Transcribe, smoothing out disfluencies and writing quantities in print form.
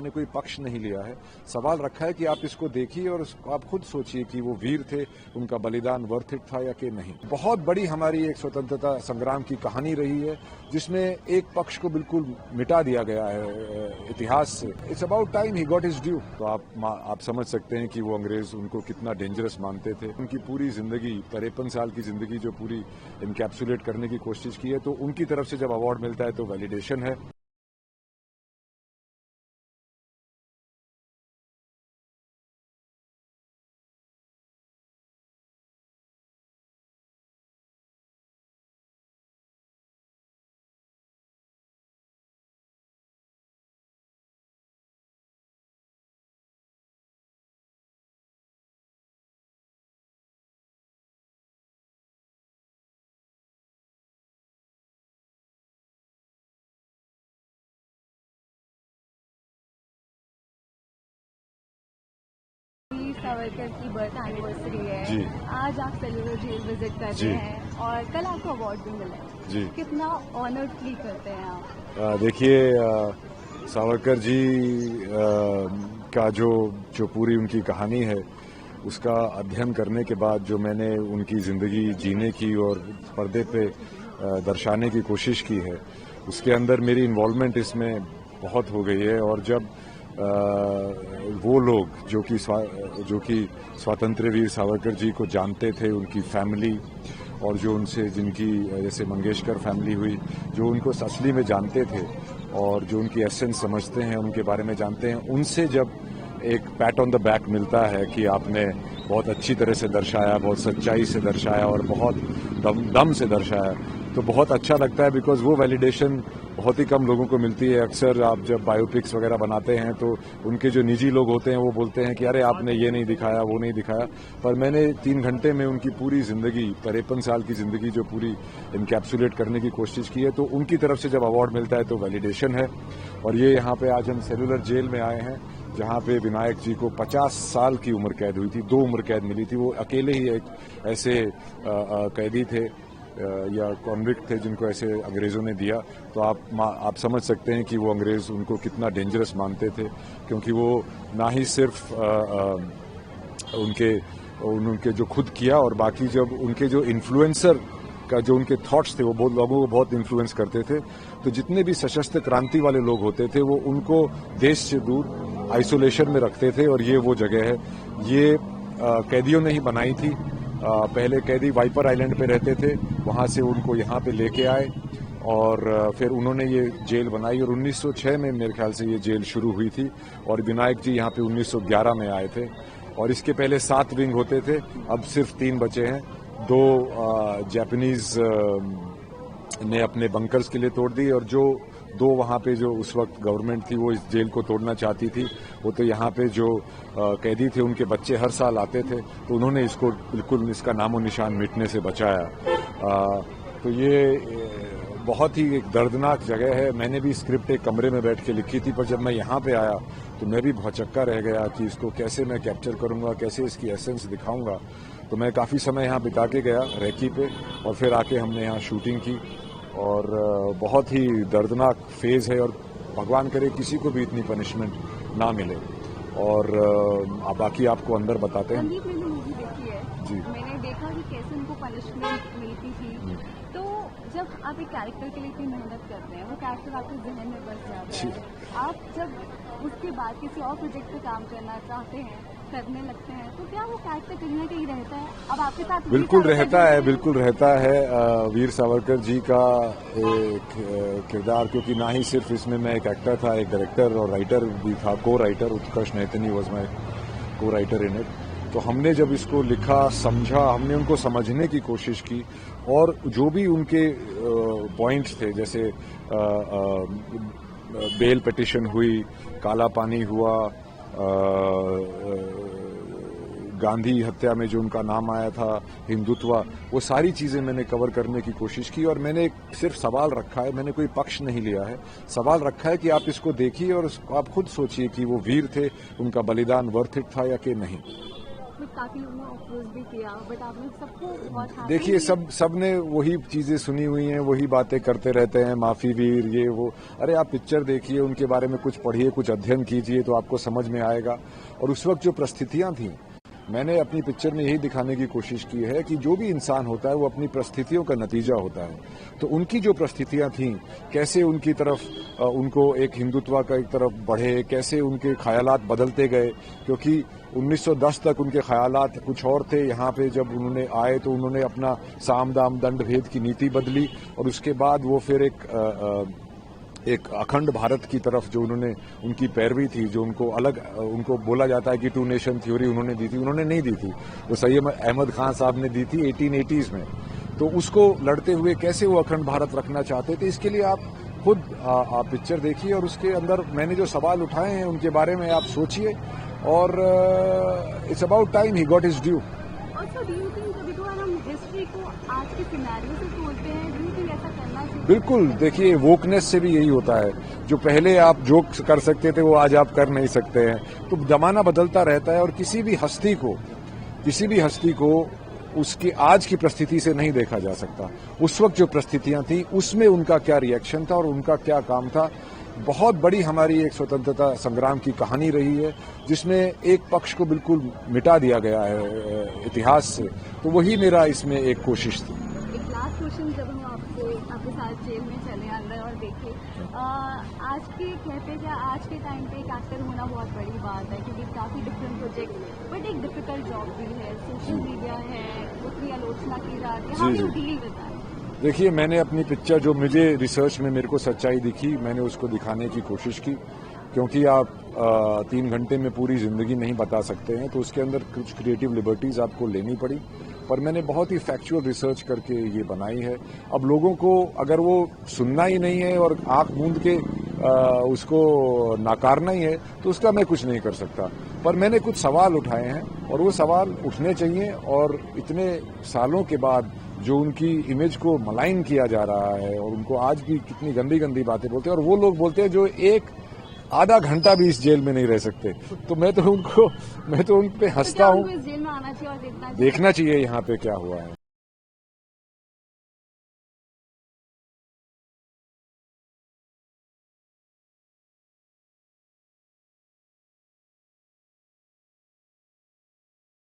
मैंने कोई पक्ष नहीं लिया है। सवाल रखा है कि आप इसको देखिए और आप खुद सोचिए कि वो वीर थे, उनका बलिदान वर्थ इट था या कि नहीं। बहुत बड़ी हमारी एक स्वतंत्रता संग्राम की कहानी रही है जिसमें एक पक्ष को बिल्कुल मिटा दिया गया है इतिहास से। It's about time he got his due. तो आप समझ सकते हैं कि वो अंग्रेज उनको कितना डेंजरस मानते थे। उनकी पूरी जिंदगी 53 साल की जिंदगी जो पूरी इनकैप्सुलेट करने की कोशिश की है, तो उनकी तरफ से जब अवार्ड मिलता है तो वैलिडेशन है। सावरकर की बर्थ एनिवर्सरी है जी। आज आप सेलुलर जेल विजिट कर रहे हैं और कल आपको अवार्ड भी मिला है जी। कितना ऑनर्ड फील करते हैं आप? देखिए सावरकर जी का जो पूरी उनकी कहानी है उसका अध्ययन करने के बाद जो मैंने उनकी ज़िंदगी जीने की और पर्दे पे दर्शाने की कोशिश की है, उसके अंदर मेरी इन्वॉल्वमेंट इसमें बहुत हो गई है। और जब वो लोग जो कि स्वतंत्र वीर सावरकर जी को जानते थे, उनकी फैमिली और जो उनसे जिनकी जैसे मंगेशकर फैमिली हुई, जो उनको असली में जानते थे और जो उनकी एसेंस समझते हैं, उनके बारे में जानते हैं, उनसे जब एक पैट ऑन द बैक मिलता है कि आपने बहुत अच्छी तरह से दर्शाया, बहुत सच्चाई से दर्शाया और बहुत दम से दर्शाया, तो बहुत अच्छा लगता है। बिकॉज वो वैलिडेशन बहुत ही कम लोगों को मिलती है। अक्सर आप जब बायोपिक्स वगैरह बनाते हैं तो उनके जो निजी लोग होते हैं वो बोलते हैं कि अरे आपने ये नहीं दिखाया, वो नहीं दिखाया। पर मैंने 3 घंटे में उनकी पूरी जिंदगी, 53 साल की जिंदगी जो पूरी इनकैप्सुलेट करने की कोशिश की है, तो उनकी तरफ से जब अवार्ड मिलता है तो वैलिडेशन है। और ये यहाँ पे आज हम सेलुलर जेल में आए हैं जहाँ पे विनायक जी को 50 साल की उम्र कैद हुई थी, 2 उम्र कैद मिली थी। वो अकेले ही एक ऐसे कैदी थे या कॉन्विक्ट थे जिनको ऐसे अंग्रेज़ों ने दिया। तो आप समझ सकते हैं कि वो अंग्रेज़ उनको कितना डेंजरस मानते थे, क्योंकि वो ना ही सिर्फ उनके जो खुद किया और बाकी जब उनके जो इन्फ्लुएंसर का जो उनके थॉट्स थे वो बहुत लोगों को बहुत इन्फ्लुएंस करते थे। तो जितने भी सशस्त्र क्रांति वाले लोग होते थे वो उनको देश से दूर आइसोलेशन में रखते थे। और ये वो जगह है, ये कैदियों ने ही बनाई थी। पहले कैदी वाइपर आइलैंड पे रहते थे, वहाँ से उनको यहाँ पे लेके आए और फिर उन्होंने ये जेल बनाई। और 1906 में मेरे ख्याल से ये जेल शुरू हुई थी और विनायक जी यहाँ पे 1911 में आए थे। और इसके पहले 7 विंग होते थे, अब सिर्फ 3 बचे हैं। 2 जापानीज ने अपने बंकर्स के लिए तोड़ दी और जो 2 वहाँ पे जो उस वक्त गवर्नमेंट थी वो इस जेल को तोड़ना चाहती थी। वो तो यहाँ पे जो कैदी थे उनके बच्चे हर साल आते थे, तो उन्होंने इसको बिल्कुल इसका नामो निशान मिटने से बचाया। तो ये बहुत ही एक दर्दनाक जगह है। मैंने भी स्क्रिप्ट एक कमरे में बैठ के लिखी थी, पर जब मैं यहाँ पे आया तो मैं भी भौचक्का रह गया कि इसको कैसे मैं कैप्चर करूँगा, कैसे इसकी एसेंस दिखाऊँगा। तो मैं काफ़ी समय यहाँ बिता के गया रेकी पे और फिर आके हमने यहाँ शूटिंग की और बहुत ही दर्दनाक फेज़ है और भगवान करे किसी को भी इतनी पनिशमेंट ना मिले। और बाकी आपको अंदर बताते हैं। संदीप, मैंने मूवी देखी है जी। मैंने देखा कि कैसे उनको पनिशमेंट मिलती थी। तो जब आप एक कैरेक्टर के लिए इतनी मेहनत करते हैं, वो कैरेक्टर आपके जहन में बस जाता है, आप जब उसके बाद किसी और प्रोजेक्ट पे काम करना चाहते हैं, करने लगते हैं, तो क्या वो कैरेक्टर कहीं ना कहीं रहता है? अब आपके साथ बिल्कुल रहता है वीर सावरकर जी का एक किरदार, क्योंकि ना ही सिर्फ इसमें मैं एक एक्टर था, एक डायरेक्टर और राइटर भी था, को राइटर उत्कर्ष नैतनी वॉज माई को राइटर इन इट। तो हमने जब इसको लिखा, समझा, हमने उनको समझने की कोशिश की और जो भी उनके पॉइंट्स थे, जैसे बेल पिटिशन हुई, काला पानी हुआ, गांधी हत्या में जो उनका नाम आया था, हिंदुत्व, वो सारी चीज़ें मैंने कवर करने की कोशिश की। और मैंने सिर्फ सवाल रखा है, मैंने कोई पक्ष नहीं लिया है। सवाल रखा है कि आप इसको देखिए और आप खुद सोचिए कि वो वीर थे, उनका बलिदान वर्थ इट था या कि नहीं। में काफी लोगों ने अप्रोच भी किया, बट आपने सबको बहुत happy देखिए किया। सब ने वही चीजें सुनी हुई हैं, वही बातें करते रहते हैं, माफी वीर ये वो। अरे आप पिक्चर देखिए, उनके बारे में कुछ पढ़िए, कुछ अध्ययन कीजिए तो आपको समझ में आएगा। और उस वक्त जो परिस्थितियां थीं, मैंने अपनी पिक्चर में यही दिखाने की कोशिश की है कि जो भी इंसान होता है वो अपनी परिस्थितियों का नतीजा होता है। तो उनकी जो परिस्थितियां थीं, कैसे उनकी तरफ उनको एक हिंदुत्व का एक तरफ बढ़े, कैसे उनके ख्यालात बदलते गए, क्योंकि 1910 तक उनके ख्यालात कुछ और थे। यहाँ पे जब उन्होंने आए तो उन्होंने अपना साम दाम दंड भेद की नीति बदली, और उसके बाद वो फिर एक अखंड भारत की तरफ जो उन्होंने उनकी पैरवी थी, जो उनको अलग उनको बोला जाता है कि टू नेशन थ्योरी उन्होंने दी थी, उन्होंने नहीं दी थी, वो सैयद अहमद खान साहब ने दी थी 1880s में। तो उसको लड़ते हुए कैसे वो अखंड भारत रखना चाहते थे, इसके लिए आप खुद आप पिक्चर देखिए और उसके अंदर मैंने जो सवाल उठाए हैं उनके बारे में आप सोचिए। और it's about time he got his due. Also, do you think कभी कभार हम हिस्ट्री को आज के सिनेरियो से तोड़ते हैं? Do you think ऐसा करना चाहिए? बिल्कुल, देखिए वोकनेस से भी यही होता है। जो पहले आप जोक कर सकते थे वो आज आप कर नहीं सकते हैं। तो जमाना बदलता रहता है, और किसी भी हस्ती को उसकी आज की परिस्थिति से नहीं देखा जा सकता। उस वक्त जो परिस्थितियां थी उसमें उनका क्या रिएक्शन था और उनका क्या काम था। बहुत बड़ी हमारी एक स्वतंत्रता संग्राम की कहानी रही है, जिसमें एक पक्ष को बिल्कुल मिटा दिया गया है इतिहास से। तो वही मेरा इसमें एक कोशिश थी। एक लास्ट क्वेश्चन, जब हम आपके साथ जेल में चले अंदर और देखे, आज के टाइम पे एक एक्टर होना बहुत बड़ी बात है, क्योंकि काफी डिफरेंट प्रोजेक्ट, बट एक डिफिकल्ट जॉब भी है, सोशल मीडिया है, उसकी आलोचना की जाती है, how do deal with that? देखिए, मैंने अपनी पिक्चर जो मुझे रिसर्च में मेरे को सच्चाई दिखी, मैंने उसको दिखाने की कोशिश की, क्योंकि आप 3 घंटे में पूरी जिंदगी नहीं बता सकते हैं, तो उसके अंदर कुछ क्रिएटिव लिबर्टीज आपको लेनी पड़ी। पर मैंने बहुत ही फैक्चुअल रिसर्च करके ये बनाई है। अब लोगों को अगर वो सुनना ही नहीं है और आंख मूंद के उसको नकारना ही है, तो उसका मैं कुछ नहीं कर सकता। पर मैंने कुछ सवाल उठाए हैं और वो सवाल उठने चाहिए। और इतने सालों के बाद जो उनकी इमेज को मलाइन किया जा रहा है और उनको आज भी कितनी गंदी गंदी बातें बोलते हैं, और वो लोग बोलते हैं जो एक आधा घंटा भी इस जेल में नहीं रह सकते, तो मैं तो उन पे हंसता हूँ। जेल में आना चाहिए और देखना चाहिए यहाँ पे क्या हुआ है।